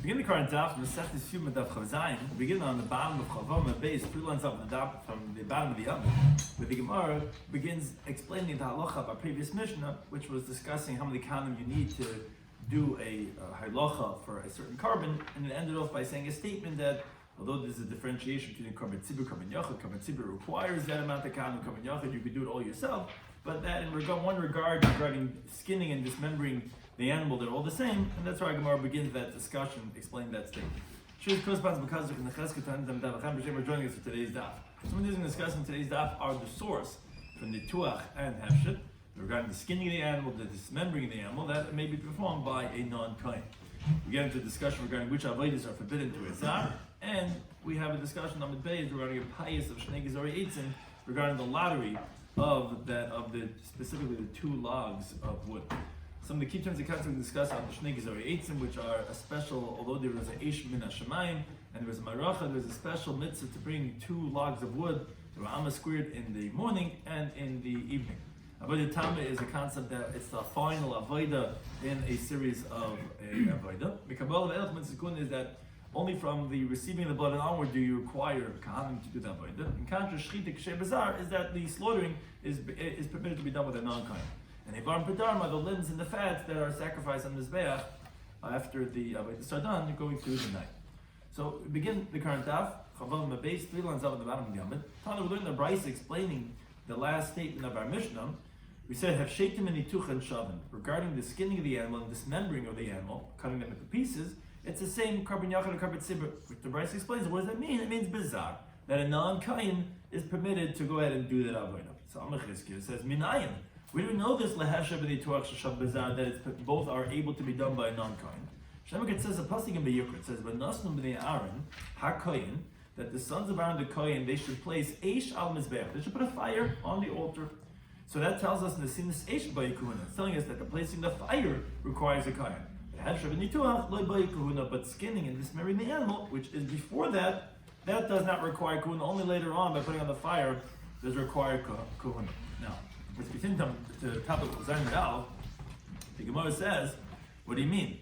Begin the current Daf, Mesech Yoma Daf. Begin on the bottom of Chavama base, 3 lines up the Daf from the bottom of the Yomah, where the Gemara begins explaining the halacha of our previous Mishnah, which was discussing how many kanim you need to do a halacha for a certain carbon, and it ended off by saying a statement that although there's a differentiation between carbon tzibur, carbon yachid requires that amount of kanim, carbon yachid you could do it all yourself, but that in one regard regarding skinning and dismembering the animal, they're all the same, and that's why Gemara begins that discussion, explaining that statement. We're joining us for today's daf. Some of these we're discussing today's daf are the source from the tuach and hefshet regarding the skinning of the animal, the dismembering of the animal that may be performed by a non-kain. We get into a discussion regarding which avodas are forbidden to a zar, and we have a discussion on the base regarding a payas of shnei gezorei eitzim regarding the lottery of the specifically the 2 logs of wood. Some of the key terms of concept we discuss are the shnei gezorei eitzim, which are a special, although there was an eish min hashamayim and there was a maracha, there was a special mitzvah to bring 2 logs of wood to Amma squared in the morning and in the evening. Avodah Tama is a concept that it's the final avodah in a series of avodah. The Kabbalah of Elch Mitzvah is that only from the receiving of the blood and onward do you require kahanim to do that avodah. In contrast, shchita k'shei bazar is that the slaughtering is permitted to be done with a non-kain. And Ivarim Pedarma, the limbs and the fats that are sacrificed on the Mizbeach after the avodah are done, you're going through the night. So we begin the current daf. Chavav Mabes, 3 lines up at the bottom of the Yomah. Tana, we learned the Brisa explaining the last statement of our Mishnah. We said, have sheitim and nituch and shavin. Regarding the skinning of the animal and dismembering of the animal, cutting them into pieces, it's the same carbon yachid or carbon tzibur. Which the Brisa explains, what does that mean? It means bizarre, that a non-kain is permitted to go ahead and do that avodah. So Amachizkiah says, minayin. We don't know this lehesha b'nituach shashav bizarre, that it's both are able to be done by a non-kain. Shemekit says a pasuk in B'Yikra, it says, v'nasnu b'nei Aaron ha-kain, that the sons of Aaron the kain, they should place eish al mizbeach. They should put a fire on the altar. So that tells us in the Sinus Eish B'Yikra, it's telling us that the placing the fire requires a kain. But skinning and dismembering the animal, which is before that, that does not require kahuna. Only later on, by putting on the fire, does require kahuna. Now, as we think to the topic of Zayin Al, the Gemara says, what do you mean?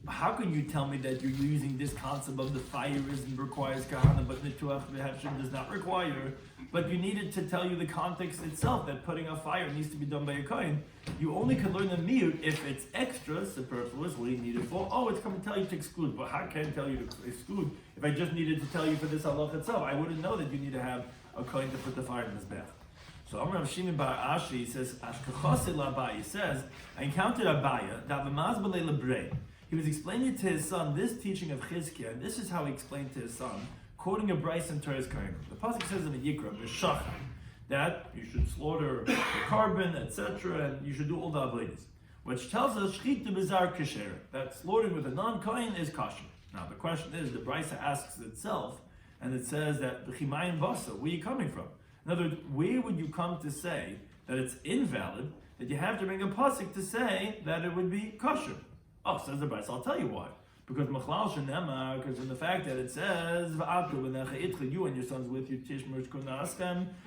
How can you tell me that you're using this concept of the fire requires kahana, but nituach v'hefshem does not require? But you needed to tell you the context itself that putting a fire needs to be done by a kohen. You only can learn the miyut if it's extra, superfluous. What do you need it for? Oh, it's coming to tell you to exclude. But how can I tell you to exclude if I just needed to tell you for this halach itself? I wouldn't know that you need to have a kohen to put the fire in his bath. So Amr Rav Shimon bar Ashi says, Ashkachase l'Abaye says, I encountered Abaye that v'mazbalei lebrei. He was explaining to his son this teaching of Chizkiah, and this is how he explained to his son, quoting a Bryce in Torah's Kain. The pasuk says in the Yikra, B'shachar, that you should slaughter the carbon, etc., and you should do all the avodas, which tells us shchita bizar kasher, that slaughtering with a non-kain is kosher. Now the question is, the Bryce asks itself, and it says that b'chimayim basa, where are you coming from? In other words, where would you come to say that it's invalid, that you have to bring a pasuk to say that it would be kosher? Oh, says the Bryce, I'll tell you why. Because Machlal Shenema, because in the fact that it says, you and your sons with you,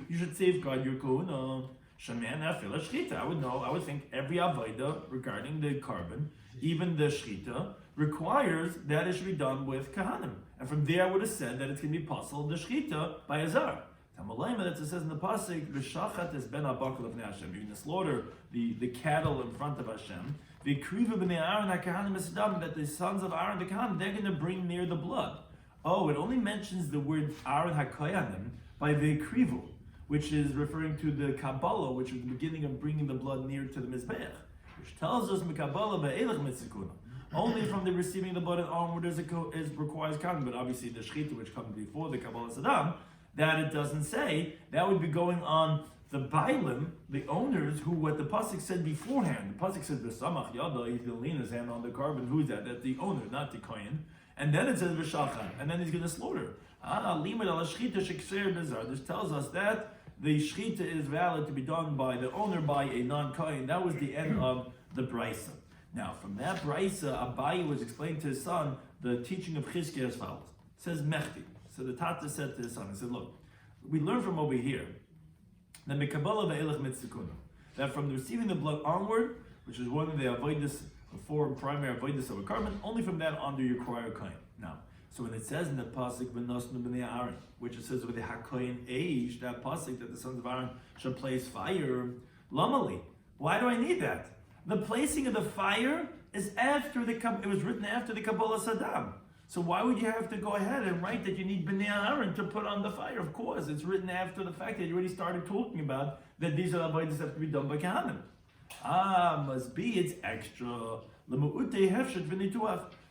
you should safeguard your kahuna. I would think every avodah regarding the carbon, even the shchita, requires that it should be done with kahanim. And from there I would have said that it's going to be possible the shchita by a zar. That it says in the pasuk, "L'shachat es ben habakol of Hashem." You're going to slaughter the cattle in front of Hashem. The kriva b'nei Aaron hakahanim esadam, that the sons of Aaron the kahanim, they're going to bring near the blood. Oh, it only mentions the word Aaron hakayanim by the krivu, which is referring to the Kabbalah, which is the beginning of bringing the blood near to the mizbeach, which tells us mikabbalah be'elach mitzikuna. Only from the receiving the blood and onward is requires kahanim, but obviously the shchita, which comes before the Kabbalah Saddam, that it doesn't say, that would be going on the bailim, the owners, who what the pasuk said beforehand. The pasuk said v'samach yada, he's going to lean his hand on the carbon. Who's that? That's the owner, not the kohen. And then it says v'shachan, and then he's going to slaughter. Limud ala shchita shekser bezar. This tells us that the shchita is valid to be done by the owner, by a non-kohen. That was the end of the brisa. Now, from that brisa, Abaye was explaining to his son the teaching of Chizkiah as follows. It says mechti. So the Tata said to his son, he said, look, we learn from over here that from receiving the blood onward, which is one of the avodas before primary avoidance of a carbon, only from that on do you require a kohen. Now, so when it says in the pasuk v'nosnu b'nei Aaron, which it says with the hakohen age, that pasuk that the sons of Aaron shall place fire, lamali. Why do I need that? The placing of the fire is after it was written after the Kabbalah Saddam. So why would you have to go ahead and write that you need b'nei Aaron to put on the fire? Of course, it's written after the fact that you already started talking about that these are avoidance have to be done by Kahanim. Must be it's extra.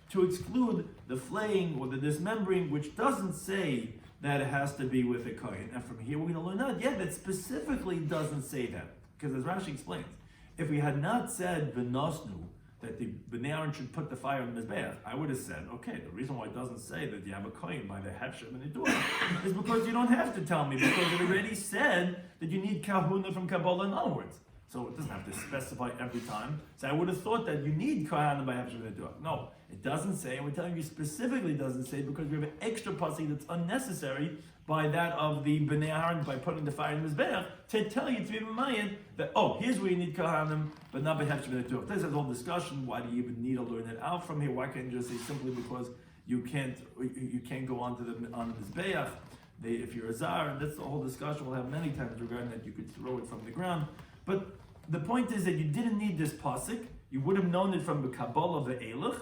To exclude the flaying or the dismembering, which doesn't say that it has to be with a kohen. And from here we're going to learn out, that specifically doesn't say that. Because as Rashi explains, if we had not said v'nosnu, that the b'nei Aaron should put the fire on the mizbeach, I would have said, okay, the reason why it doesn't say that you have a kohen by the hefsher and the duah is because you don't have to tell me, because it already said that you need kahuna from Kabbalah and onwards. So it doesn't have to specify every time. So I would have thought that you need kahana by hefsher and the duah. No, it doesn't say, and we're telling you specifically doesn't say because we have an extra pasuk that's unnecessary by that of the b'nei Aaron by putting the fire in the mizbeach to tell you to be reminded that here's where you need kahanim, but not by hefsher and the duah. This is a whole discussion. Why do you even need to learn it out from here? Why can't you just say simply because you can't go onto the mizbeach if you're a zar? And that's the whole discussion we'll have many times regarding that. You could throw it from the ground, but the point is that you didn't need this pasuk. You would have known it from the Kabbalah ve'elach.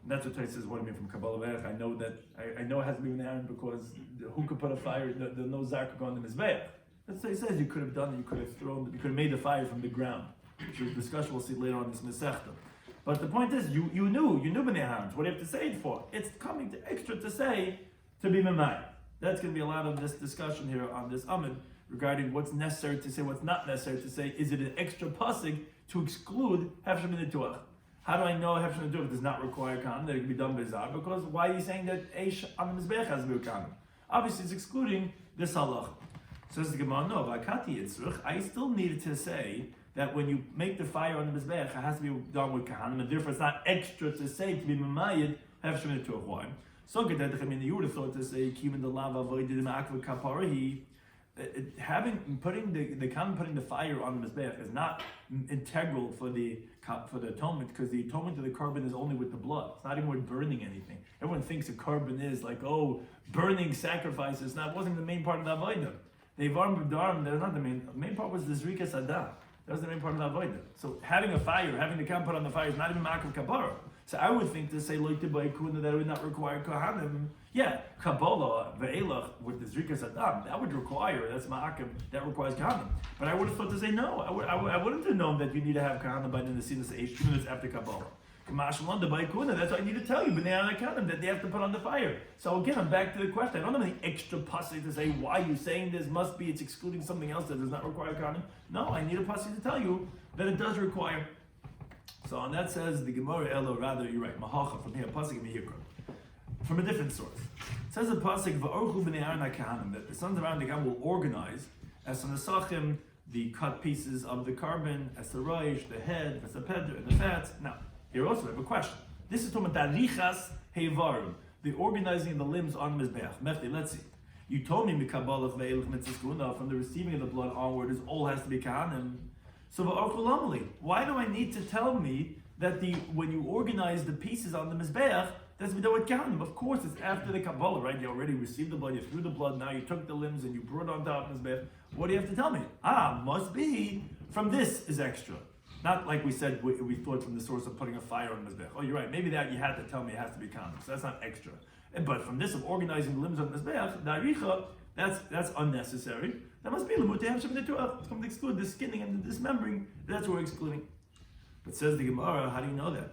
That's what Tais says. What do you mean from Kabbalah ve'elach? I know that I know it has to be with Aaron because who could put a fire? The no zar could go on the mizbeach. That's what he says. You could have done it. You could have thrown. You could have made the fire from the ground. Which is a discussion we'll see later on in this mesechta. But the point is, you knew b'nei Aaron. What do you have to say it for? It's coming to extra to say to be memay. That's going to be a lot of this discussion here on this amud regarding what's necessary to say, what's not necessary to say. Is it an extra pasuk to exclude hefsher min tuach? How do I know hefsher min tuach does not require kahanim, that it can be done by zar? Because why are you saying that eish on the mizbeach has to be with kahanim? Obviously, it's excluding this halach. Says the Gemara, no, v'akati yitzruch. I still needed to say that when you make the fire on the mizbeach, it has to be done with kahanim, and therefore it's not extra to say to be mamayid hefsher min tuach. Why? So you would have thought to say kimin the lava avoided him akva kaparahi. Putting the fire on the mizbeach is not integral for the atonement, because the atonement of the carbon is only with the blood. It's not even with burning anything. Everyone thinks a carbon is like burning sacrifices. It wasn't the main part of the avodah. The ivarim b'darim, they're not the main. The main part was the zrikas adam. That was the main part of the avodah. So having a fire, having the carbon put on the fire is not even ma'akav kapara. So I would think to say loy tibay kuna that it would not require kohanim. Yeah, Kabbalah ve'elach with the zrikas adam, that would require, that's ma'akav, that requires kohanim. But I would have thought to say no. I wouldn't have known that you need to have kohanim by the nesinas eish 2 minutes after Kabbalah. That's why I need to tell you, b'nei Aaron kohanim, that they have to put on the fire. So again, I'm back to the question. I don't have any extra pasuk to say why you're saying this must be, it's excluding something else that does not require kohanim. No, I need a pasuk to tell you that it does require. So on that says the Gemara Elo, rather you're right, Mahacha from here, pasuk Mehikra, from a different source. It says a pasuk Va'orchu b'nei Aaron HaKahanim, that the sons of Aaron HaKahanim will organize as the nesachim, the cut pieces of the carbon, as the reish, the head, as the peder, and the fat. Now here also we have a question. This is talking about Darichas Heivarim, the organizing of the limbs on Mizbeach. Mefti, let's see. You told me Mikabbalah ve'elach mitzvah from the receiving of the blood onward, is all has to be Kahanim. So why do I need to tell me that when you organize the pieces on the mizbeach, that's what with kahanim? Of course, it's after the Kabbalah, right? You already received the blood, you threw the blood, now you took the limbs and you brought it on top of the mizbeach. What do you have to tell me? Must be from this is extra. Not like we said, we thought from the source of putting a fire on the mizbeach. Oh, you're right. Maybe that you had to tell me it has to be kahanim. So that's not extra. But from this of organizing the limbs on the mizbeach, daricha, that's unnecessary. That must be lemutei hefsher min tuach. It's going to exclude the skinning and the dismembering. That's what we're excluding. But says the Gemara, how do you know that?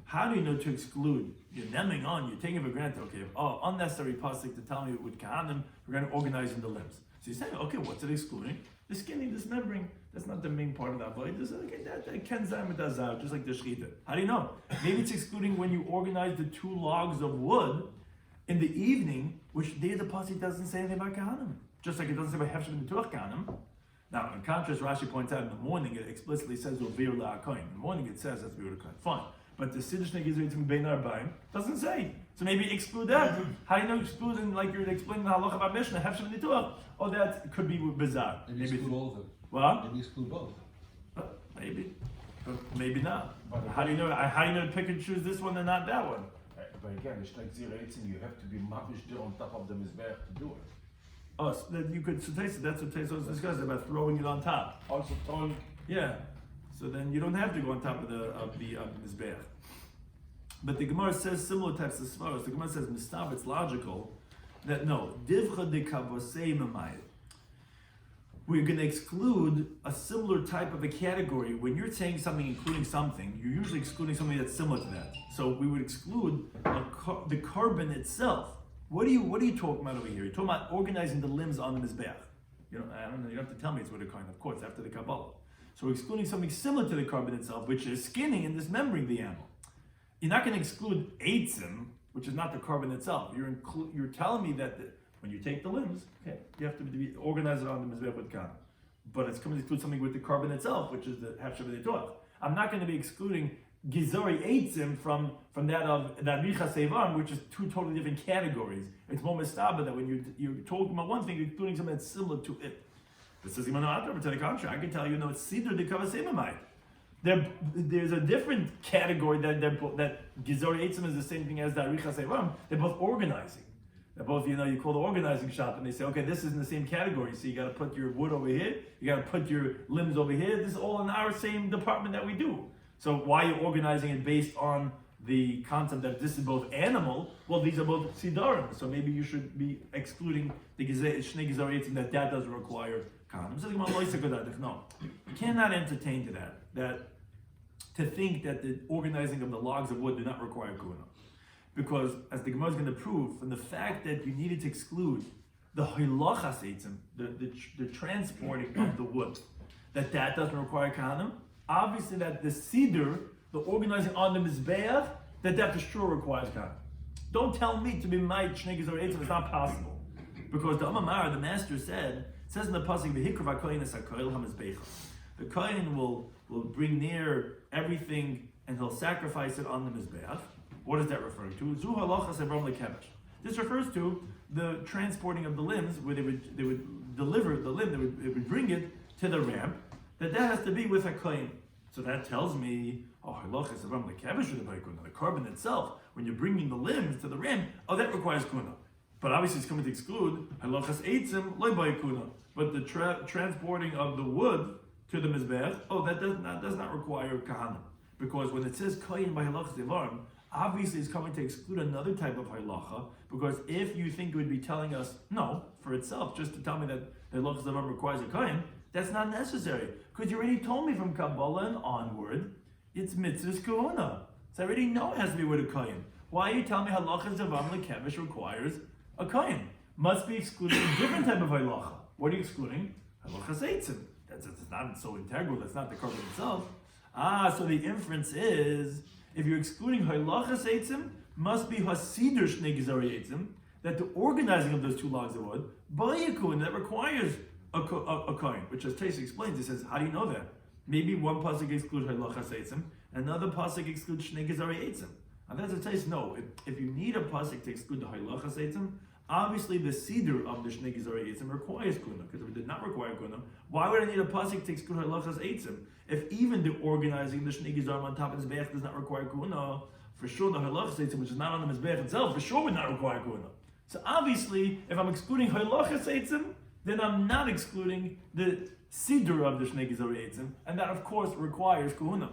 How do you know to exclude? You're nemming on, you're taking for granted, okay, unnecessary pasuk to tell me with kahanim, we're going to organize in the limbs. So you're saying, okay, what's it excluding? The skinning, dismembering, that's not the main part of that avodah. Okay, that can zayim with azar, just like the shechita. How do you know? Maybe it's excluding when you organize the 2 logs of wood in the evening, which there the pasuk doesn't say anything about kahanim. Just like it doesn't say about hefsher min tuach kahanim. Now, in contrast, Rashi points out in the morning it explicitly says ovir la'akoyin. In the morning it says that's ovir la'akoyin. Fine, but the siddush negizri to bein arbaim doesn't say. So maybe exclude that. How do you know excluding, like you're explaining the halacha about Mishnah, hefsher min tuach? Oh, that could be bizarre. Maybe exclude all of them. What? Maybe exclude both. Maybe, but maybe not. But How do you know? To pick and choose this one and not that one? But again, it's like zirating. You have to be mavish there on top of the mizbeach to do it. Oh, so then you could. So that's what Taisos discussed about throwing it on top. Also, throwing. Yeah. So then you don't have to go on top of the mizbeach. But the Gemara says similar types of svaros. The Gemara says mistav. It's logical that no divcha de kavosei mamayit. We're going to exclude a similar type of a category. When you're saying something including something, you're usually excluding something that's similar to that. So we would exclude the carbon itself. What are you talking about over here? You're talking about organizing the limbs on the mizbeach. I don't know. You don't have to tell me it's what a kind. Of course, after the Kabbalah. So we're excluding something similar to the carbon itself, which is skinning and dismembering the animal. You're not going to exclude eitzim, which is not the carbon itself. You're telling me that when you take the limbs, okay, you have to be organized on the mizbeach with kan. But it's coming to include something with the carbon itself, which is the hafshav torah. I'm not going to be excluding gizori eitzim from that of that richa sevan, which is two totally different categories. It's more mistaba that when you're talking about one thing, you're including something that's similar to it. This is Imanu to the contrary. I can tell you, no, it's siddur de kavasei. There's a different category that gizori eitzim is the same thing as that richa sevan. They're both organizing. They're both, you call the organizing shop and they say, okay, this is in the same category. So you got to put your wood over here. You got to put your limbs over here. This is all in our same department that we do. So why are you organizing it based on the concept that this is both animal? Well, these are both sidarim. So maybe you should be excluding the shnei gizari eitzim that doesn't require condoms. No, you cannot entertain that to think that the organizing of the logs of wood do not require kuna. Because, as the Gemara is going to prove, from the fact that you needed to exclude the hilachas eitzim, the transporting of the wood, that doesn't require kahanim, obviously that the siddur, the organizing on the mizbeach, that for sure requires kahanim. Don't tell me to be my shnei gizor eitzim, it's not possible. Because the Amamara, the master says in the pasuk, v'hikrav hakoyin es hakoil hamizbecha. The kohen will bring near everything and he'll sacrifice it on the mizbeach. What is that referring to? This refers to the transporting of the limbs, where they would deliver the limb, they would bring it to the ramp. That has to be with a kohen. So that tells me, the carbon itself, when you're bringing the limbs to the ramp, that requires kuna. But obviously it's coming to exclude halachas eitzim loy by kuna. But the transporting of the wood to the mizbeach, that does not require kahana. Because when it says kohen by halachas devarim, obviously it's coming to exclude another type of halacha, because if you think it would be telling us, no, for itself, just to tell me that the halachas devarim requires a kohen, that's not necessary. Because you already told me from Kabbalah and onward, it's mitzvahs kahuna. So I already know it has to be with a kohen. Why are you telling me halachas devarim lekevish requires a kohen? Must be excluding a different type of halacha. What are you excluding? Halachas eitzim. That's not so integral, that's not the carbon itself. So the inference is, if you're excluding halachas eitzim, must be hasidur shnei gizari eitzim, that the organizing of those two logs of wood, bayikun, that requires a kohen, which as Taisa explains, he says, how do you know that? Maybe one pasuk excludes halachas eitzim, another pasuk excludes shnei gizari eitzim. And that's a Taisa, no, if you need a pasuk to exclude the halachas eitzim, obviously the siddur of the shnei gizari eitzim requires kuna, because if it did not require kuna, why would I need a pasuk to exclude halachas eitzim? If even the organizing the shnei gizarim on top of the mizbeach does not require kuna, for sure the halachas eitzim, which is not on the mizbeach itself, for sure would not require kuna. So obviously, if I'm excluding halachas eitzim, then I'm not excluding the siddur of the shnei gizari eitzim, and that of course requires kuna.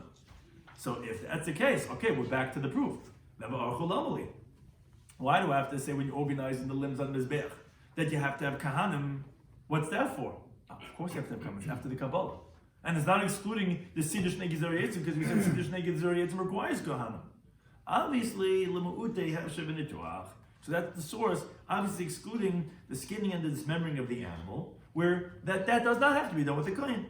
So if that's the case, okay, we're back to the proof. Why do I have to say when you're organizing the limbs on the mizbeach that you have to have kahanim? What's that for? Of course you have to have kahanim after the Kabbalah. And it's not excluding the siddur shnei gizari eitzim, because we said siddur shnei gizari eitzim requires kahanim. Obviously, l'ma'utei hafshav v'nituach. So that's the source, obviously excluding the skinning and the dismembering of the animal, where that does not have to be done with the kohen.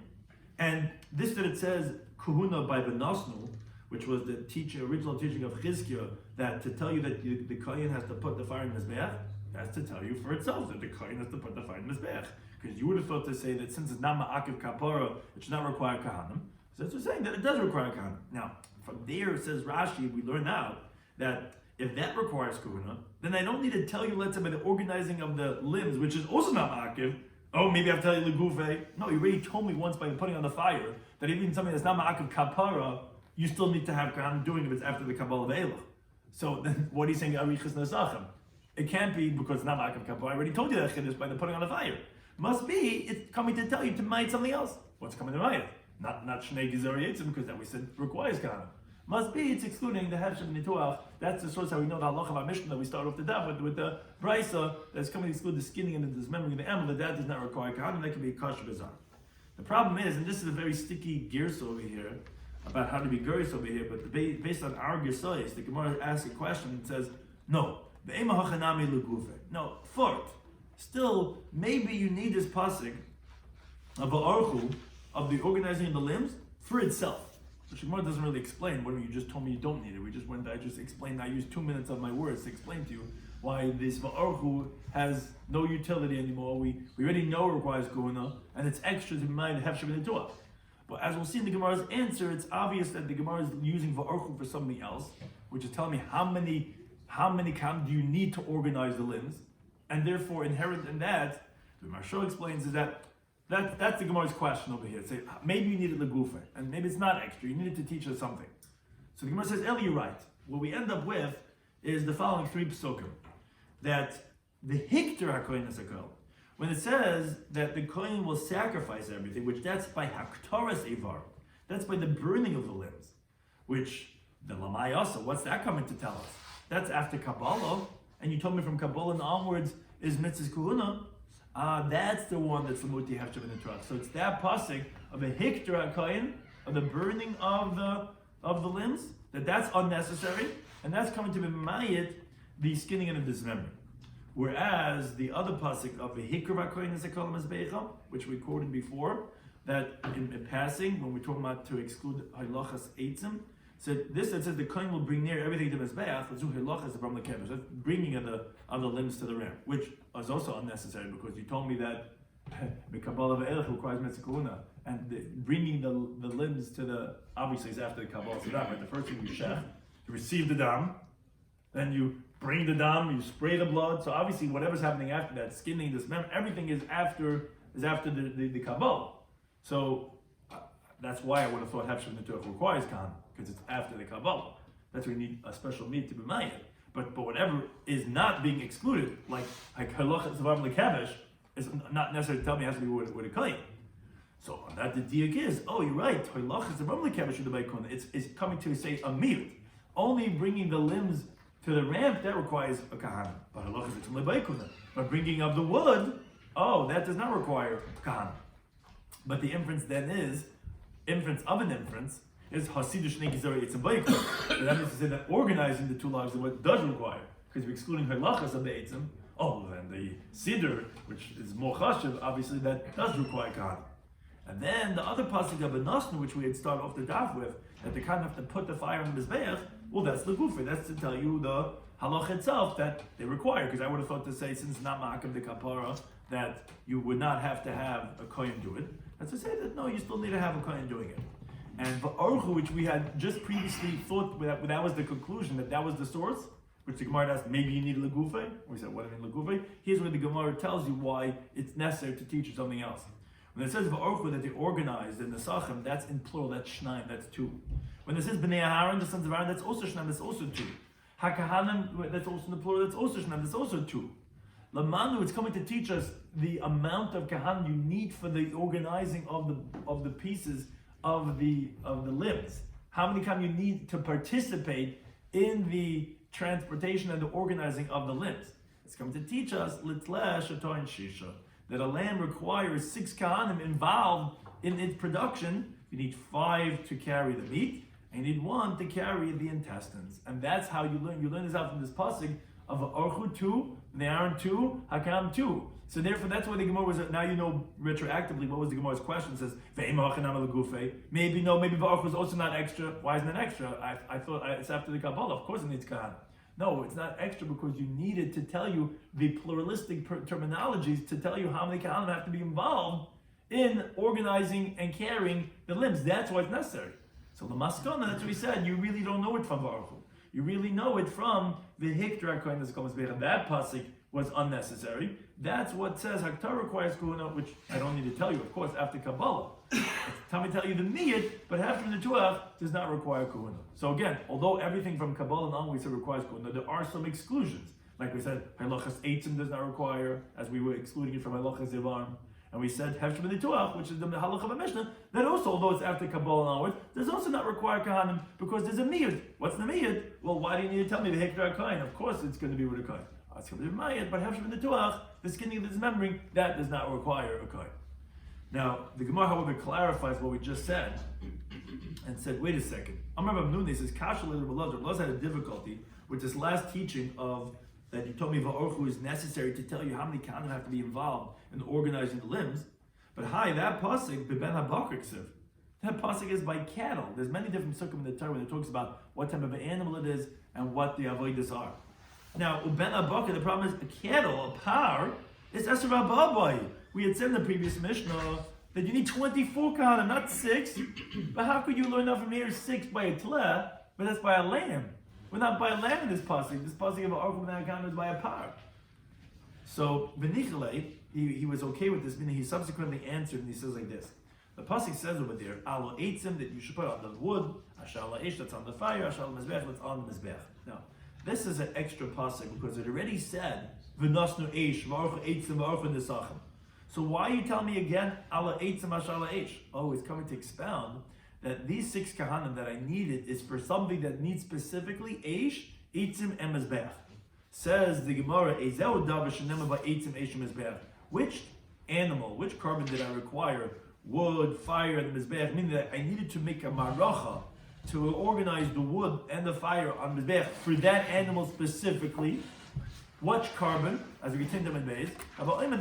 And this that it says kahuna by benasnu, which was the original teaching of Chizkiah, that to tell you that the kohen has to put the fire in the mizbeach, that's to tell you for itself that the kohen has to put the fire in the mizbeach. Because you would have thought to say that since it's not ma'akiv kapara, it should not require kahanim. So that's what saying that it does require kahanim. Now, from there, says Rashi, we learn out that if that requires kahuna, then I don't need to tell you, let's say, by the organizing of the limbs, which is also not ma'akiv, Oh, maybe I have to tell you legufe. No, you already told me once by putting on the fire that even something that's not ma'akav kapara, you still need to have kahanim doing it if it's after the kabbalah ve'elach. So then, what are you saying? Arichas nesachem. It can't be because it's not ma'akav kapara. I already told you that chiddush by the putting on the fire. Must be it's coming to tell you to ma'it something else. What's coming to ma'it? Not shnei gizari yitzim because that we said requires kahanim. Must be it's excluding the hefshev nituach. That's the source how we know the halacha of our Mishnah that we start off the daf with the brisa that's coming to exclude the skinning and the dismembering of the animal. That does not require kahanim. That can be a kosher bizarre. The problem is, and this is a very sticky gears over here about how to be gears over here, but based on our gersayis, the Gemara asks a question and says, no, no, fourth. Still, maybe you need this pasuk of the of the organizing of the limbs for itself. The Gemara doesn't really explain what you just told me you don't need it. I just explained, I used 2 minutes of my words to explain to you why this va'archu has no utility anymore. We already know it requires guna, and it's extra to remind hefshev nituach. But as we'll see in the Gemara's answer, it's obvious that the Gemara is using va'archu for something else, which is telling me how many kam do you need to organize the limbs, and therefore inherent in that, the Maharsha explains is that's the Gemara's question over here. Say maybe you needed legufe, and maybe it's not extra. You needed to teach us something. So the Gemara says, Eli, you're right. What we end up with is the following 3 psukim. That the hikter hakohen esakol, when it says that the kohen will sacrifice everything, which that's by haktoras ivar, that's by the burning of the limbs, which the lamai also, what's that coming to tell us? That's after Kabbalah, and you told me from Kabbalah and onwards is mitzvahs kuhuna. That's the one that's lamuti hefshev nituach. So it's that pasuk of the hikter hakohen, of the burning of the limbs, that's unnecessary, and that's coming to be mayit the skinning and the dismembering. Whereas the other pasuk of the hikr v'kohen esakol mezbecha, which we quoted before, that in passing when we're talking about to exclude halachas eitzim, said this that says the kohen will bring near everything to mezbeach. That's bringing of the limbs to the ram, which is also unnecessary because you told me that the kabbalah ve'elach requires mitzvah and bringing the limbs to the obviously is after the kabbalah sedam. Right? The first thing you shech, you receive the dam, then you bring the dam, you spray the blood. So obviously, whatever's happening after that, skinning, dismember, everything is after the kabbalah. So that's why I would have thought hefshev nituach requires kahan because it's after the kabbalah. That's why you need a special meat to be made. But whatever is not being excluded, like halachas zavav lekevesh, is not necessary to tell me it has to be with a kohen. So on that the diak is, oh, you're right. Halachas zavav lekevesh should be kohen. It's coming to say a meat. Only bringing the limbs to the ramp, that requires a kahana. But halachas it's lebeikudah. But bringing of the wood, that does not require kahana. But the inference then is, inference is hasidish negizari, it's a beikudah. So that means to say that organizing the 2 logs is what does require. Because we're excluding halachas of the eitzim. Then the siddur, which is more chashiv, obviously that does require kahana. And then the other pasuk of the nasnu, which we had started off the daf with, that they kind of have to put the fire on the mizbeach. Well, that's the gufa. That's to tell you the halach itself that they require. Because I would have thought to say, since it's not ma'akav the kapara, that you would not have to have a kohen do it. That's to say that no, you still need to have a kohen doing it. And va'orchu, which we had just previously thought that was the conclusion, that was the source, which the Gemara asked, maybe you need legufe. We said, what do you mean legufe? Here's where the Gemara tells you why it's necessary to teach you something else. When it says va'orchu that they organized in the sachem, that's in plural, that's shnaim, that's 2. When it says b'nei Aharon, the sons of Aaron, that's also shnaim, that's also 2. Hakahanim, that's also in the plural, that's also shnaim, that's also 2. Lamanu, it's coming to teach us the amount of kahanim you need for the organizing of the pieces of the limbs. How many kahanim you need to participate in the transportation and the organizing of the limbs. It's coming to teach us litleh shato and shisha, that a lamb requires 6 kahanim involved in its production. You need 5 to carry the meat, and you need 1 to carry the intestines. And that's how you learn. You learn this out from this pasuk of Orchu 2, Ne'aron 2, Hakam 2. So therefore, that's why the Gemara was. Now you know retroactively what was the Gemara's question. It says maybe no, maybe Orchu was also not extra. Why isn't it extra? I thought it's after the Kabbalah. Of course, it needs kahan. No, it's not extra because you needed to tell you the pluralistic terminologies to tell you how many kahanim have to be involved in organizing and carrying the limbs. That's why it's necessary. So the maskana, that's what we said, you really don't know it from Baruch Hu. You really know it from the Hiktra HaKohen Esakol Mizbeach. That pasuk was unnecessary. That's what says Haktar requires Kahuna, which I don't need to tell you, of course, after Kabbalah. Tell you the niyat, but after the Tuach does not require Kahuna. So again, although everything from Kabbalah and on we said requires Kahuna, there are some exclusions. Like we said, Halachas Eitzim does not require, as we were excluding it from Halachas Zivar. And we said Hefshim B'Nituach, which is the halacha of a Mishnah, that also, although it's after Kabbalah and onwards, does also not require Kahanim because there's a miyud. What's the miyud? Well, why do you need to tell me the Hektar Kain? Of course it's going to be with a Kain. It's going to be Mayat, but Hefshim B'Nituach, the skinning of this membrane, that does not require a Kain. Now, the Gemara, however, clarifies what we just said and said, wait a second. Amar Rav Nuni says, Kasha Leder B'Laz. Rav Laz had a difficulty with this last teaching of that you told me Va'orchu is necessary to tell you how many kahanim have to be involved in organizing the limbs. But that pasuk, B'ben HaBakar Ksiv, that pasuk is by cattle. There's many different sukkim in the Torah when it talks about what type of an animal it is and what the avodas are. Now, B'ben HaBakar, the problem is a cattle, a par, is Esher Rabbabai. We had said in the previous Mishnah that you need 24 kahanim, not 6. But how could you learn that from here 6 by a tleh, but that's by a lamb? We're not by a lamb in this pasuk. This pasuk of an orchum and kahanim is by a par. So, V'nichale, he was okay with this, meaning he subsequently answered and he says like this. The pasuk says over there, Alo eitzim, that you should put on the wood, Ashal Eish, that's on the fire, Ashal Mizbech, that's on the Mizbech. Now, this is an extra pasuk because it already said, V'nosnu Eish, V'orchu eitzim, V'orchu nisachim. So why are you telling me again, Ala eitzim, Ashal Eish? Oh, he's coming to expound that these 6 kahanim that I needed is for something that needs specifically Eish, eitzim, and Mizbech. Says the Gemara, Ezeu davar shenema ba'eitzim eish mizbech. Which animal, which carbon did I require? Wood, fire, and the mizbech. Meaning that I needed to make a maracha to organize the wood and the fire on mizbech for that animal specifically. Which carbon? As we continue in base.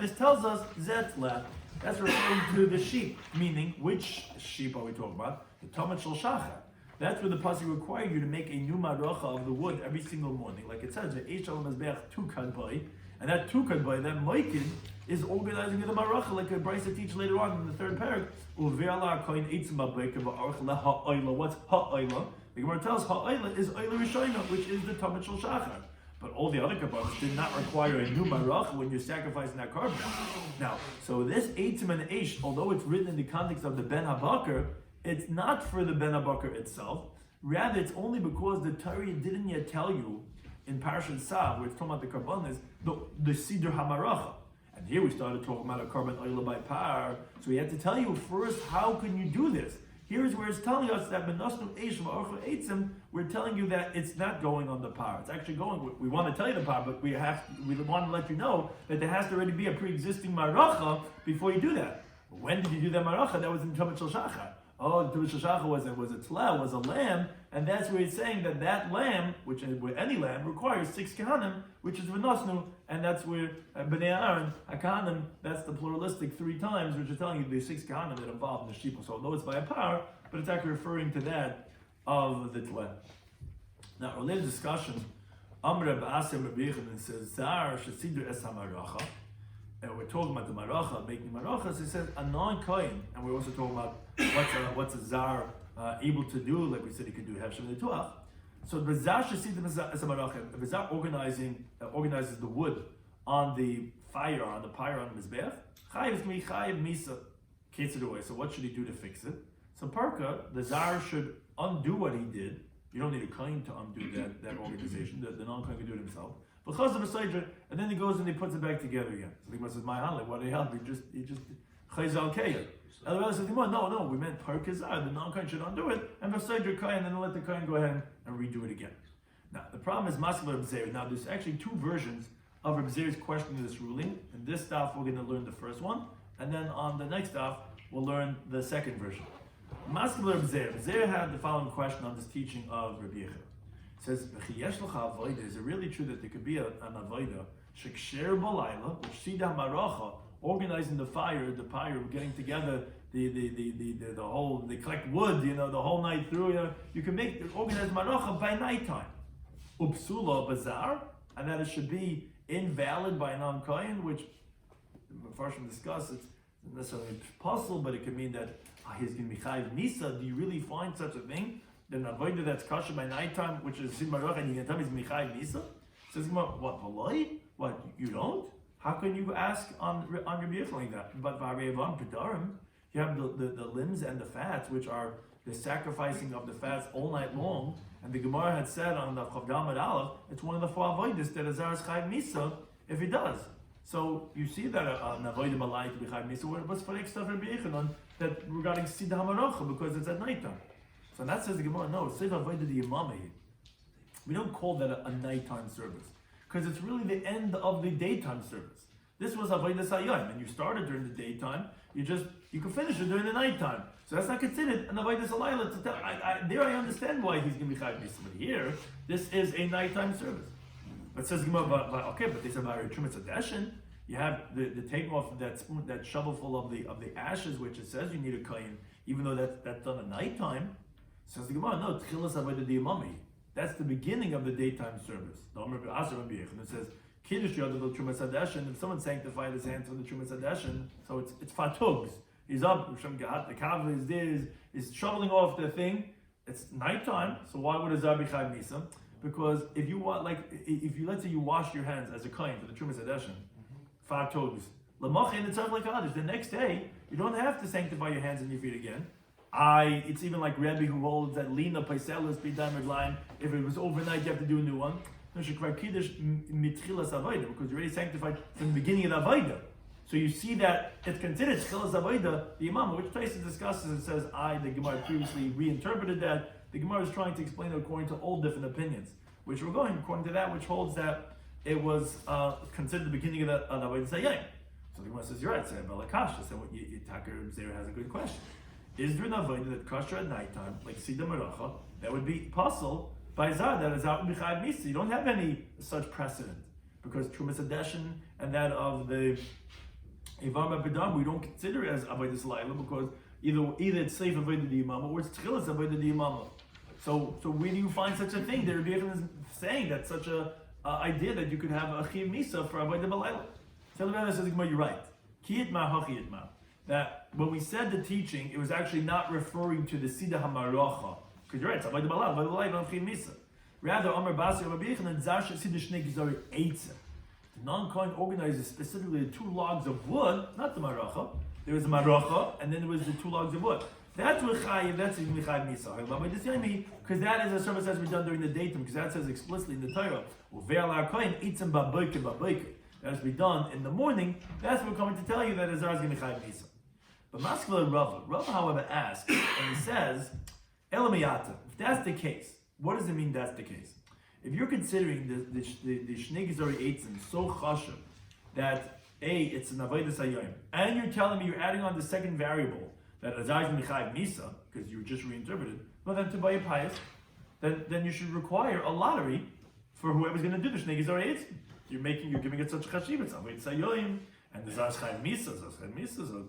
This tells us zetzla. That's referring to the sheep. Meaning, which sheep are we talking about? The Tomat Shel Shachar. That's where the pasuk required you to make a new maracha of the wood every single morning. Like it says, Eish al Mizbech tukad boy, and that tukad boy, that moikin, is organizing the maracha like a brisa teach later on in the 3rd parak. What's ha'oila? The Gemara tells ha'oila is oila rishayna, which is the Tomat Shel Shachar. But all the other kabbalas did not require a new maracha when you're sacrificing that carbon. Now, so this eitzim and eish, although it's written in the context of the Ben HaBakar, it's not for the Ben HaBakar itself. Rather, it's only because the Torah didn't yet tell you in Parashat Sav, where it's talking about the karbanis, the Siddur HaMaracha. And here we started talking about a carbon oila by par. So we had to tell you first, how can you do this? Here's where it's telling us that Benasnu Eish V'Orchu Eitzim, we're telling you that it's not going on the par. It's actually going, we want to tell you the par, but we want to let you know that there has to already be a pre-existing maracha before you do that. When did you do that maracha? That was in Tomat Shel Shachar. Oh, the Tomat Shel Shachar was a tleh, was a lamb, and that's where it's saying that lamb, which with any lamb, requires 6 kahanim, which is v'nosnu, and that's where b'nei Aaron, hakahanim, that's the pluralistic 3 times, which is telling you the 6 kahanim that involved in the sheep. So although it's by a par, but it's actually referring to that of the tleh. Now, a later discussion, Amr Ba'asem Rabbi Yochanan says, Zar shesidur es hamaracha. And we're talking about the maracha, making marachas. It says a non-kohen, and we're also talking about what's a zar able to do. Like we said, he could do hefshem netuach. So the zar shesidim as a maracha. If the zar organizes the wood on the fire, on the pyre, on the mizbech, chayiv mi chayiv misa ketzed away. So what should he do to fix it? So parka, the zar should undo what he did. You don't need a kohen to undo that organization. The non-kohen can do it himself. And then he goes and he puts it back together again. So the Gemara says, "My hanle, what did he help? He just chayzal keir." And the Rabbi says, "No, we meant parkazar. The non-kohen should undo it, and v'saydra kohen, and then let the kohen go ahead and redo it again." Now the problem is maskel Reb Zeir. Now there's actually 2 versions of Reb Zeir's question of this ruling. In this daf, we're going to learn the first one, and then on the next daf, we'll learn the second version. Maskel Reb Zeir. Reb Zeir had the following question on this teaching of Rabbi Yochanan. Says, is it really true that there could be an avoida, sheksher balayla, which sida maracha, organizing the fire, getting together the whole, they collect wood, the whole night through, you can organize maracha by nighttime. Upsula bazar, and that it should be invalid by a non-kohen, which the Mepharshim discuss, it's not necessarily possible, but it could mean that he's going to be chayiv nisa. Do you really find such a thing? Then avoid that's kosher by nighttime, which is sin marach, and you can tell me it's michayiv nisa. Says what? V'loi? What, you don't? How can you ask on Rabbi Yochanan like that? But you have the limbs and the fats, which are the sacrificing of the fats all night long. And the Gemara had said on the Chavdam and Aleph, it's one of the 4 avodas that Azar is Chayv Misa if he does. So you see that an avodah malai to be Chayv Misa. What's for stuff Rabbi Yochanan that regarding Sida Hamarocha because it's at nighttime? So that says the Gemara, no, it's avodah the Yomami. We don't call that a nighttime service because it's really the end of the daytime service. This was avodah sayayim, and you started during the daytime. You can finish it during the nighttime. So that's not considered an avodah salayla. There I understand why he's going to be chayv misa. But here, this is a nighttime service. But says Gemara, but they said about Trumas Adeshin, you have the taking off that spoon, that shovel full of the ashes, which it says you need a kohen, even though that's done at nighttime. Says the Gemara, no, tchilas avodah the Yomami. That's the beginning of the daytime service. It says Kiddush Yodel Trumas Hadeshin. If someone sanctified his hands for the Trumas Hadeshin, so it's fatugs. He's up. The kav is there. Is shoveling off the thing. It's nighttime. So why would a zar be chayv misa? Because if you want, if you let's say you wash your hands as a kohen for the Trumas Hadeshin, fatugs. Lamachin it's like others. The next day you don't have to sanctify your hands and your feet again. It's even like Rebbe who holds that Lina Paiselis B'Daimer line. If it was overnight, you have to do a new one. No, Kiddush Mitchilas Avodah, because you're already sanctified from the beginning of the Avodah. So you see that it's considered Tchilas Avodah, the Imam, which Taisa discusses and says, the Gemara previously reinterpreted that. The Gemara is trying to explain it according to all different opinions, which we're going according to that, which holds that it was considered the beginning of the Avodah Sayyim. So the Gemara says, you're right, say Balakasha. So Tucker Zera has a good question. Is there an avodah that kosher at nighttime, like Sida Meracha, that would be possible by Zar, that is out in B'chayv Misa? You don't have any such precedent, because Trumas Hadeshin and that of the Ivar B'Dam, we don't consider it as avodah Salayla, because either it's safe avodah the Imam, or it's Tchilas avodah the Imam. So where do you find such a thing? Rabbi Yochanan is saying that such a idea that you could have a Chiv Misa for avodah Balayla. So the Rebbe says, you're right. Ki Yitma Hachi Yitma. That when we said the teaching, it was actually not referring to the Sida Hamarocha. Because you're right, it's Avodah Balal, Avodah Balal, don't Chim Misa. Rather, Amar Basi, Rabbi Yochanan, Zarsha Sida Shnei Gizari Eitzah. The non-Kohen organizes specifically the 2 logs of wood, not the Marocha. There was the Marocha, and then there was the 2 logs of wood. That's what Chayiv, that's even Chayiv Misa. Because that is a service that's been done during the daytime, because that says explicitly in the Torah, Uve'al HaKohen, Eitzim Baboiker. That has to be done in the morning. That's what we're coming to tell you that Azar is going to be Chayiv Misa. But Maskela Rava, however, asks, and he says, Elamiyata, if that's the case, what does it mean that's the case? If you're considering the Shnei Gizari Eitzim so chashav that it's an Avodah Sayyim, and you're telling me you're adding on the second variable that Azar is going to be Chayiv Misa, because you just reinterpreted, well then to buy a pious, then you should require a lottery for whoever's going to do the Shnei Gizari Eitzim. You're giving it such a chashiv, it's Avodah Sayyim, and the Azar is Chayiv Misa,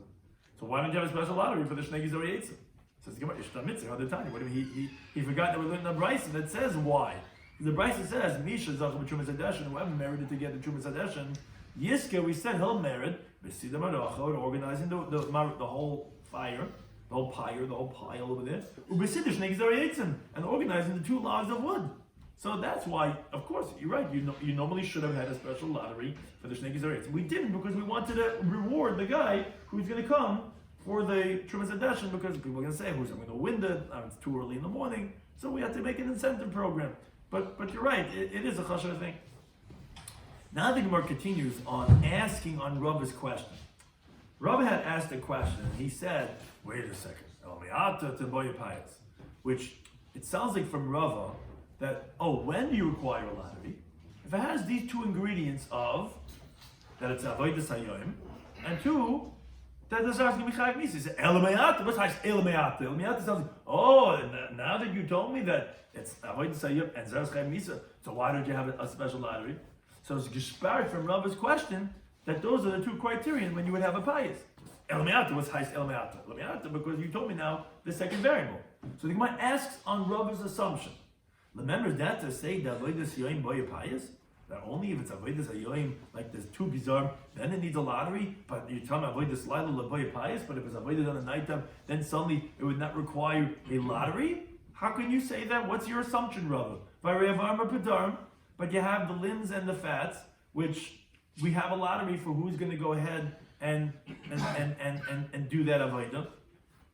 so why don't you have a special lottery for the Shnei Gizari Eitzim? Says the Gemara, Ishta Mitzvah, how the time. What do you mean? He forgot that we're learning the Brisa that says why. The Brisa says, Misha Zach B'Trumas Hadeshin, whoever merited to get the Trumas Hadeshin, Yiske, we said he'll merit, B'Sida Maracha, organizing the whole fire, the whole pile over there, U'B'Sida Shnei Gizari Eitzim, and organizing the 2 logs of wood. So that's why, of course, you're right, you normally should have had a special lottery for the Shnei Gizari Eitzim. We didn't, because we wanted to reward the guy who's going to come for the Trumas Hadeshin, because people are going to say, who's going to win it? It's too early in the morning. So we had to make an incentive program. But you're right, it is a chashav thing. Now the Gemara continues on asking on Rava's question. Rava had asked a question, and he said, wait a second, which it sounds like from Rava that, when do you require a lottery? If it has these 2 ingredients of, that it's avodah sayyim, and 2, that the Zar is going to be Chayiv Misa. He said, Elamayata. What's Elamayata? Elamayata sounds like, now that you told me that it's Avodah Sayyim and Zar is Chayiv Misa, so why don't you have a special lottery? So it's gespared from Rava's question that those are the 2 criteria when you would have a pious. Elamayata, what's Elamayata? Elamayata, because you told me now the second variable. So the Gemara asks on Rava's assumption. Remember that to say that Avodah Sayyim boy pious? That only if it's avodas hayoim, like there's 2 gizar, then it needs a lottery. But you tell me avodas laila lavoya pious. But if it's avodas on the nighttime, then suddenly it would not require a lottery. How can you say that? What's your assumption, Rava? But you have the limbs and the fats, which we have a lottery for who's going to go ahead and do that avodah.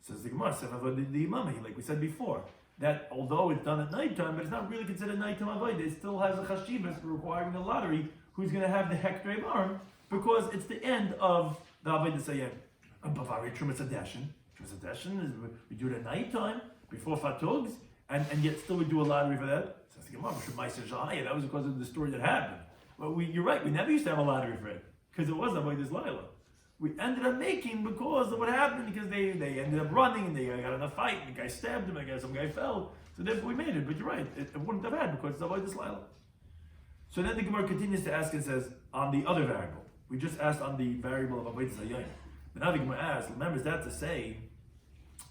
Says the Gemara, the Yommi, like we said before, that although it's done at nighttime, but it's not really considered nighttime avodah. It still has a chashivas for requiring a lottery who's going to have the hektrei arm, because it's the end of the avodah sayem. Bavari trumas adeshin. Trumas adeshin is we do it at nighttime before fatugs, and yet still we do a lottery for that. Says the Gemara, that was because of the story that happened. Well, you're right. We never used to have a lottery for it because it was avodas laila. We ended up making because of what happened, because they ended up running and they got in a fight and the guy stabbed him, I guess some guy fell. So therefore we made it. But you're right, it wouldn't have had because it's avodas laila. So then the Gemara continues to ask and says, on the other variable. We just asked on the variable of avodas hayom. But now the Gemara asks, remembers that to say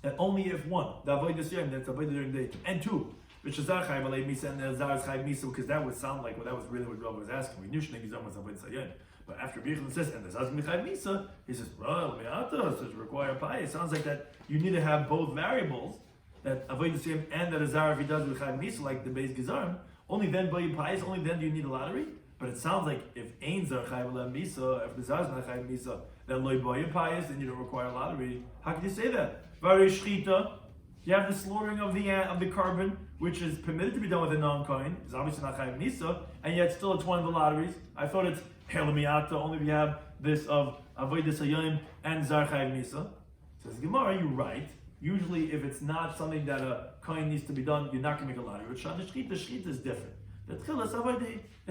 that only if one, the avodas hayom, that's avodah during the day, and two, which is Zachai Malay Misa and Zar Chai Misa, because that would sound like, well, that was really what Rabbi was asking. We knew Shnei Gizam was avodas hayom. But after Bichlan says, and the Zaz Michai Misa, he says, well, Me'ata, says require pay. It sounds like that you need to have both variables, that avodas hayom and that a Zar, if he does with Chai Misa, like the Beis Gizarm, only then by pies, only then do you need a lottery. But it sounds like if Ein Zar Chai Misa, if the Zar is not Chai Misa, then loy boy pies, then you don't require a lottery. How can you say that? Vari Shchita, you have the slaughtering of the carbon, which is permitted to be done with a non-coin. It's obviously not Chai Misa, and yet still it's one of the lotteries. I thought it's Helamiata, only if you have this of avodas hayom and Zar Chai Misa. Says Gemara, you're right. Usually, if it's not something that a coin needs to be done, you're not going to make a lottery. With Shana Shchita is different. It's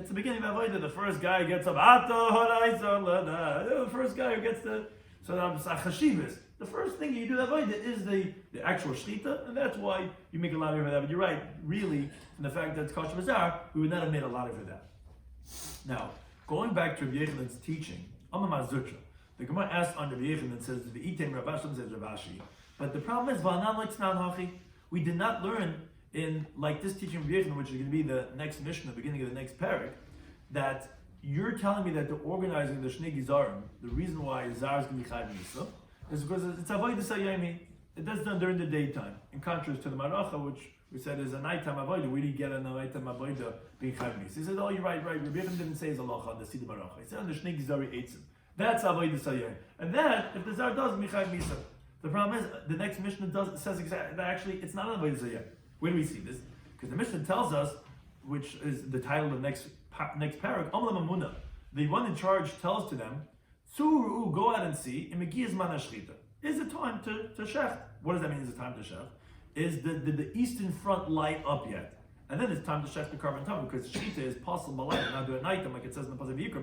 the beginning of avodah. The first guy gets up. The first guy who gets the chashivas. The first thing you do avodah is the actual shchita, and that's why you make a lottery for that. But you're right. Really, in the fact that it's kosher bazar, we would not have made a lottery for that. Now, going back to Rabbi Yechon's teaching, the Gemara asks on Rabbi Yechon and says the item Ravashim says Ravashi. But the problem is, we did not learn in like this teaching of Yechon, which is going to be the next mission, the beginning of the next parak, that you're telling me that the organizing the Shnei Gizarim, the reason why Zar is going to be Chayv Misa, is because it's avodas hayom. That's done during the daytime, in contrast to the Maracha, which we said is a nighttime avodah. We didn't get a nighttime avodah being Chayv Misa. He said, oh, you're right. Rabbi Yechon didn't say his halacha on the Sidi Maracha. He said on the Shnei Gizari Eitzim. That's avodas hayom. And that, if the Zar does, be Chayv Misa. The problem is, the next Mishnah says exactly that actually it's not an avodas hayom. Where do we see this? Because the Mishnah tells us, which is the title of the next parak, Amlam Amuna, the one in charge tells to them, Suru, go out and see, is it time to shecht? What does that mean, is it time to shecht? Is the eastern front light up yet? And then it's time to shecht the carbon tongue, because shchita is possible by light, not do it at night, like it says in the Pasuk Yikra,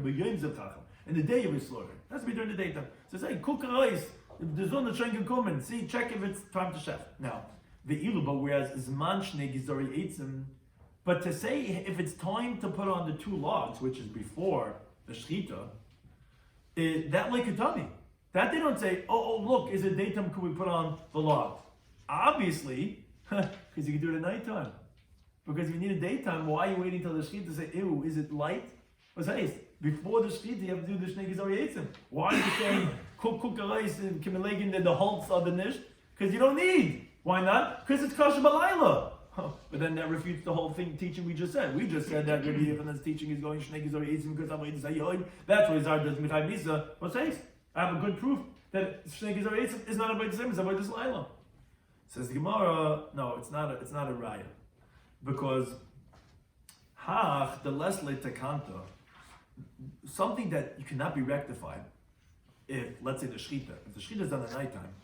in the day you will slaughter. It has to be during the daytime. So say, cook rice, if the zon can come and see, check if it's time to shecht. Now, the iluba, whereas Zman Shnei Gizari Eitzim, but to say if it's time to put on the two logs, which is before the shchita, that like Katani. That they don't say, oh look, is it daytime, could we put on the logs? Obviously, because you can do it at nighttime. Because if you need a daytime, why are you waiting till the shchita to say, ew, is it light? What's that? Before the shchita, you have to do the Shnei Gizari Eitzim. Why are you saying, cook the rice and kimelegin and the halts of the nish? Because you don't need. Why not? Because it's kosher b'layla. But then that refutes the whole thing teaching we just said. We just said that Rabbi Yechon's teaching is going Shnei Gizari Eitzim because avodas hayom. That's why Zar does Michai Misa. What's that? I have a good proof that Shnei Gizari Eitzim is not avodas hayom, it's avodas layla. Says the Gemara, no, it's not a raya. Because hach the lesle takanta, something that you cannot be rectified if, let's say, the shchita. If the shchita is done at nighttime,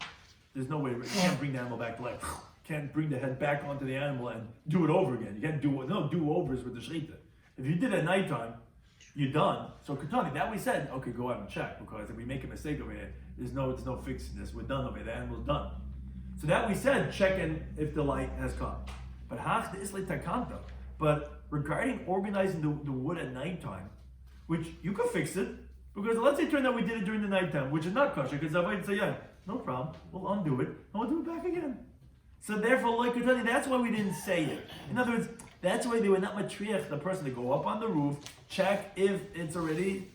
there's no way, you can't bring the animal back to life. Can't bring the head back onto the animal and do it over again. You can't no do-overs with the shchita. If you did it at nighttime, you're done. So Katani, that we said, okay, go out and check, because if we make a mistake over here, there's no fixing this. We're done over here. The animal's done. So that we said, checking if the light has come. But hach the islay takanta. But regarding organizing the wood at nighttime, which you could fix it, because let's say it turned out we did it during the nighttime, which is not kosher, because I might say, yeah, no problem, we'll undo it, and we'll do it back again. So therefore, like I tell you, that's why we didn't say it. In other words, that's why they were not matriach the person to go up on the roof, check if it's already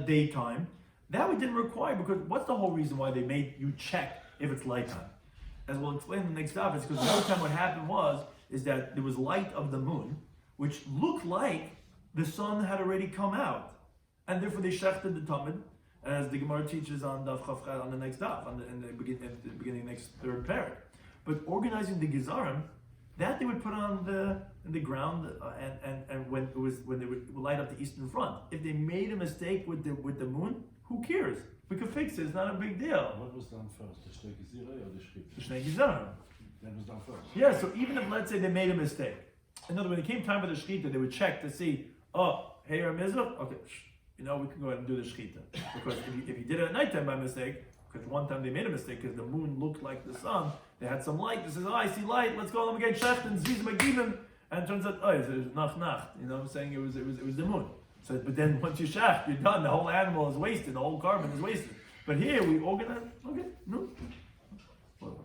daytime. That we didn't require, because what's the whole reason why they made you check if it's nighttime? As we'll explain in the next stop, it's because the other time what happened is that there was light of the moon, which looked like the sun had already come out. and therefore they shechted the tamid, as the Gemara teaches on Daf Chavchad on the next Daf, in the beginning next third parak. But organizing the gizarim, that they would put on the ground, and when they would light up the eastern front. If they made a mistake with the moon, who cares? We could fix it. It's not a big deal. What was done first, the Shnei Gizirah or the Shchita? The Shnei gizarim. That was done first. Yeah. So even if, let's say, they made a mistake, in other words, when it came time for the shechita, they would check to see, oh, hey, Mizrach, okay, we can go ahead and do the shechita. Because if you did it at nighttime by mistake, because one time they made a mistake because the moon looked like the sun, they had some light. They says, oh, I see light. Let's go. Let me get shecht and ziz magivim. And it turns out, oh, it was nacht. You know what I'm saying? It was the moon. So, but then once you shecht, you're done. The whole animal is wasted. The whole carbon is wasted. But here we organize. Okay, no. We'll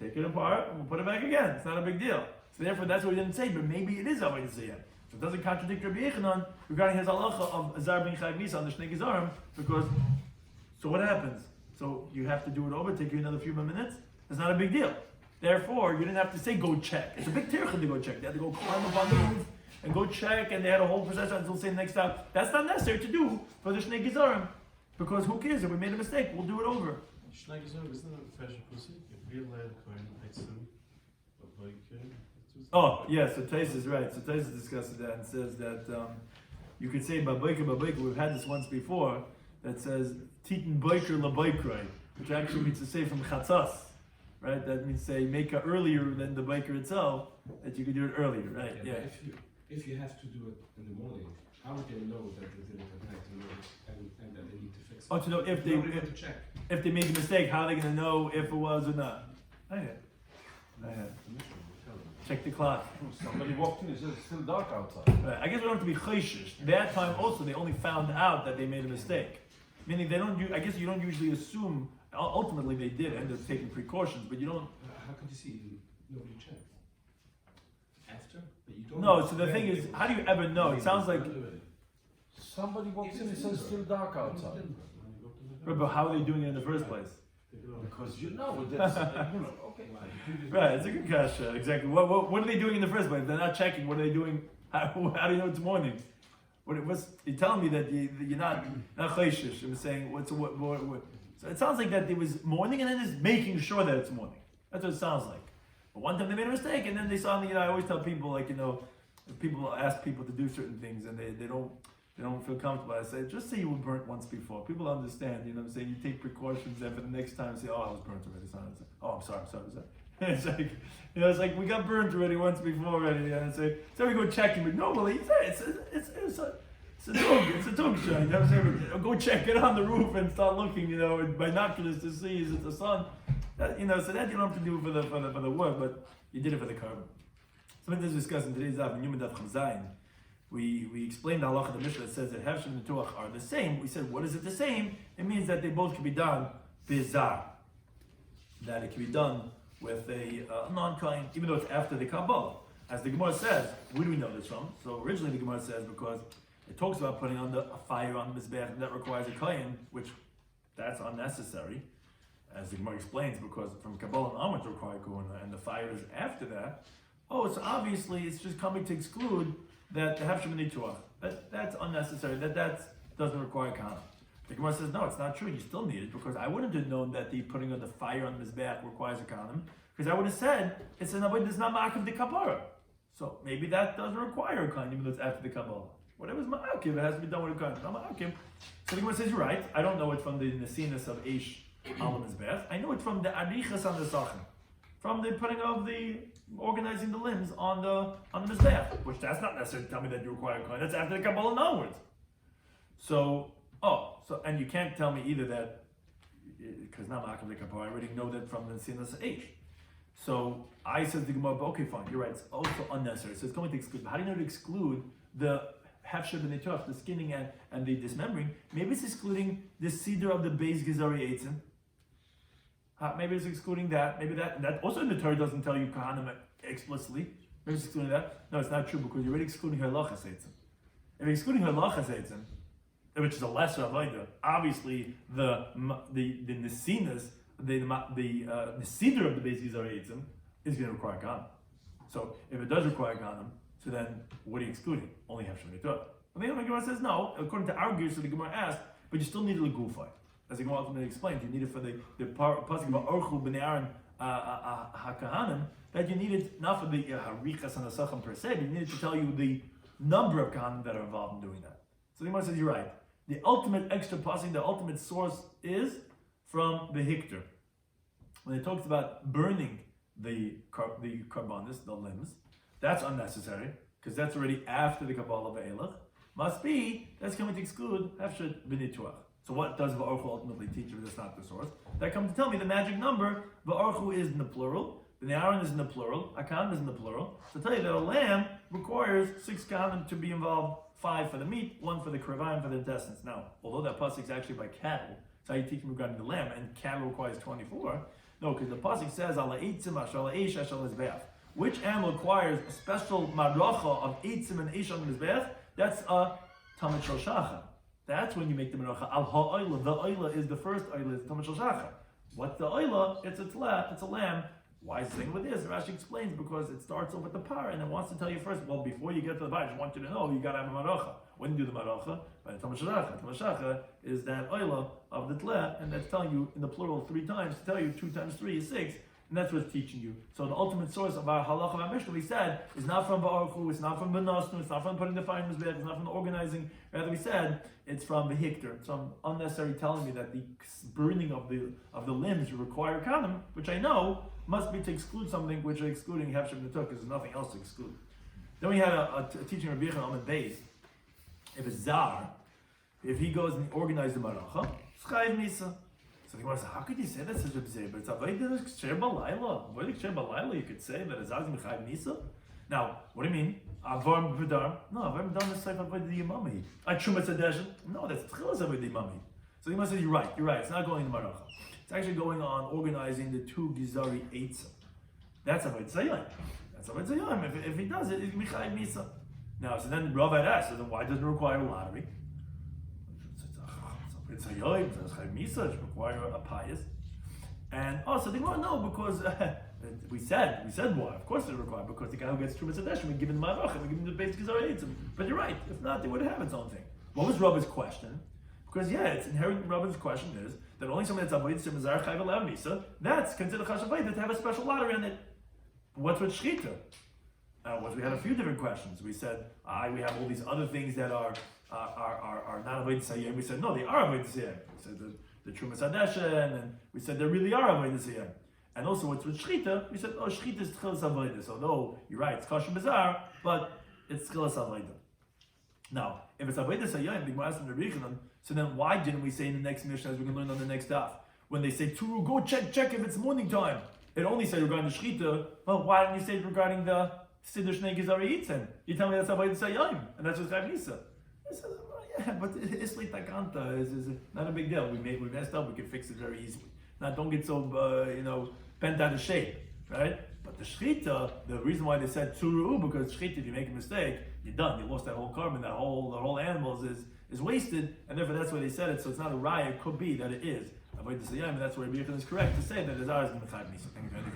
take it apart and we'll put it back again. It's not a big deal. So therefore, that's what we didn't say. But maybe it is a way to say it. So it doesn't contradict Rabbi Yechanan regarding his halacha of Azar ben Chayv Misa on the Shnei Gizarim, because so what happens? So you have to do it over. Take you another few more minutes. It's not a big deal. Therefore, you didn't have to say go check. It's a big tircha to go check. They had to go climb up on the roof and go check, and they had a whole procession until say next time. That's not necessary to do for the Shnei Gizarim, because who cares if we made a mistake? We'll do it over. Shnei Gizarim isn't that a fashion pussy? If we let coin exam, like Oh yes, so Tais is right. So Tais discusses that and says that you could say babayka. We've had this once before. That says titin boiker laboikrai, which actually means to say from chatzas. Right, that means say make it earlier than the biker itself, that you could do it earlier, right? Yeah. If you have to do it in the morning, how would they know that they did it at night and that they need to fix it? Oh, to know if to check. If they made a mistake, how are they going to know if it was or not? I had. Check the clock. Somebody walked in, it says it's still dark outside. Right. I guess we don't have to be chayshish. That time also, they only found out that they made a mistake. Meaning they don't. I guess you don't usually assume. Ultimately, they did end up taking precautions, but you don't. How could you see nobody checked after? But you don't. No. So the thing is, how do you ever know? It sounds like. Somebody walks in, it says still dark outside. But how are they doing it in the first place? Because you know, that's, okay. Right, it's a good question. Exactly. What are they doing in the first place? They're not checking. What are they doing? How do you know it's morning? You're telling me that you're not chayshish. I'm saying what. So it sounds like that it was morning and then just making sure that it's morning. That's what it sounds like. But one time they made a mistake and then they saw me. I always tell people if people ask people to do certain things and they don't feel comfortable, I say just say you were burnt once before. People understand. You know what I'm saying? You take precautions and for the next time say, oh, I was burnt already. It's not, oh, I'm sorry. It's like, it's like we got burnt already once before already. And say, so we go checking. But normally it's a dog shot. You know what I'm saying? Go check it on the roof and start looking. With binoculars to see is it the sun. So that you don't have to do for the work, but you did it for the carbon. Something that's discussed in today's Daf in Yoma Daf. We explained the halacha of the Mishnah that says that Hefshem and Tuach are the same. We said, what is it the same? It means that they both can be done bizarre. That it can be done with a non-kain, even though it's after the Kabbalah. As the Gemara says, where do we know this from? So originally the Gemara says because it talks about putting on a fire on the Mizbeach, and that requires a kain, which that's unnecessary. As the Gemara explains, because from Kabbalah and onwards require kahuna, and the fire is after that. Oh, so obviously it's just coming to exclude that the Hefshem and Tuach. That's unnecessary. That doesn't require kahuna. The Gemara says no, it's not true. You still need it because I wouldn't have known that the putting on the fire on the Mizbeach requires a kahuna, because I would have said it's an avodah does not ma'akiv the kapara. So maybe that doesn't require a kahuna, even though it's after the Kabbalah. Whatever's ma'akiv, it has to be done with a kahuna. It's not ma'akiv. So the Gemara says you're right. I don't know it from the nesinus of Eish al Mizbeach. I know it from the arichas on the sachem, from the putting of the organizing the limbs on the Mizbeach, which that's not necessarily tell me that you require a kahuna. That's after the Kabbalah and onwards. So and you can't tell me either that because not ma'akiv the kapara. I already know that from the nesinus of Eish. So I said to the Gemara, okay, fine, you're right. It's also unnecessary. So it's going to exclude. How do you know to exclude the hefsher b'nituach, the skinning and the dismembering? Maybe it's excluding the cedar of the beis gizari eitzim. Maybe it's excluding that. Maybe that also in the Torah doesn't tell you kahanim explicitly. Maybe it's excluding that. No, it's not true because you're already excluding halachas eitzim. If you're excluding halachas eitzim, which is a lesser avodah, obviously the nesinas, the cedar of the beis gizari eitzim is going to require kahanim. So if it does require kahanim, so then what are you excluding? Only hefsher b'nituach. On the other hand, Gemara says no. According to our gears, so the Gemara asked, but you still need a legufay. As the Gemara ultimately explained, you need it for the pasuk about Orchu b'nei Aaron hakahanim. That you needed not for the harichas and asachim per se, but you needed to tell you the number of kahanim that are involved in doing that. So the Gemara says you're right. The ultimate extra pasuk, the ultimate source is from the Hikter. When it talks about burning the karbanis, the limbs, that's unnecessary because that's already after the Kabbalah ve'elach. Must be that's coming to exclude hefshet b'nituach. So what does va'orchu ultimately teach if that's not the source? That comes to tell me the magic number va'orchu is in the plural, the Aaron is in the plural, Akan is in the plural. So tell you that a lamb requires 6 kahanim to be involved, 5 for the meat, 1 for the krivayim for the intestines. Now, although that pasuk is actually by cattle, that's how you teach me regarding the lamb, and cattle requires 24. No, because the pasuk says ala eitzim ashal eish ashal mizbeach. Which animal requires a special maracha of eitzim and eish on the mizbeach? That's a tamid shel shachar. That's when you make the maracha al ha'oila. The oila is the first oila. It's tamid shel shachar. What's the oila? It's a tleh. It's a lamb. Why is the thing with this? Rashi explains because it starts off with the par and it wants to tell you first. Well, before you get to the par, I just want you to know you got to have a maracha. When you do the maracha, by the tamid shel shachar. Tamid shel shachar is that oila of the tleh, and that's telling you in the plural 3 times to tell you 2 times 3 is 6. And that's what's teaching you. So the ultimate source of our halacha of our Mishnah, we said, is not from Ba'archu, it's not from Benasnu, it's not from putting the fire in the Mizbeach, it's not from the organizing. Rather, we said, it's from the Hikter. It's from unnecessary telling me that the burning of the limbs require kanim, which I know must be to exclude something which are excluding Hefshem Netuk, because there's nothing else to exclude. Then we had a teaching Rabbi Yechon on the base. If it's Zar, if he goes and organizes the Maracha, it's Chayiv Misa. So the Gemara says, how could you say that such a b'zeh? But it's avodah ksher b'layla. Avodah ksher b'layla, you could say that it's azim b'chayiv nisa. Now, what do you mean? Avar b'dar? No, avar b'dar is like avodah the yomami. Truma tzadeshin? No, that's tchilas avodah the yomami. So the Gemara says, you're right. It's not going to maracha. It's actually going on organizing the 2 gizari eitzim. That's avodah zayin. That's avodah zayin. If he does it, it's b'chayiv nisa. Now, so then Rav had asked, so then why doesn't it require a lottery? It's a yoim, it's a misa, it require a pious. And also they want to know because we said why. Of course it required because the guy who gets true mitzvah we give him the marach, we give him the basic gizar. But you're right. If not, they would have its own thing. What was Rabbi's question? Because it's inherent in Rabbi's question is that only someone that's avoid simazar chayv alav misa, that's considered chashavayit to have a special lottery on it. But what's with shchita? We had a few different questions. We said we have all these other things that are not avoid sayim. We said no, they are avoid sayim. We said the trumas hadeshen, and we said they really are avoid sayim. And also what's with shchita? We said shchita is tchilas avodah. So no, you're right, it's kosher bizarre, but it's tchilas avodah. Now, if it's avodah sayim, the Gemara asked from the Richanan, so then why didn't we say in the next Mishnah, as we can learn on the next daf, when they say turu, go check if it's morning time? It only said regarding the shchita. Well, why didn't you say it regarding the Siddur Shnei Gizari Yitzim? You tell me that's avodah sayim, and that's just Chav Nisa. I said, yeah, but Isli Takanta is not a big deal. We messed up. We can fix it very easily. Now, don't get so bent out of shape, right? But the shchita, the reason why they said turu, because shchita, if you make a mistake, you're done. You lost that whole carbon. The whole animal is wasted, and therefore that's why they said it. So it's not a raya. It could be that it is avodah sayim, and that's where Rabbi Yechon is correct to say that it's ours in the Chav Nisa. Thank you very much.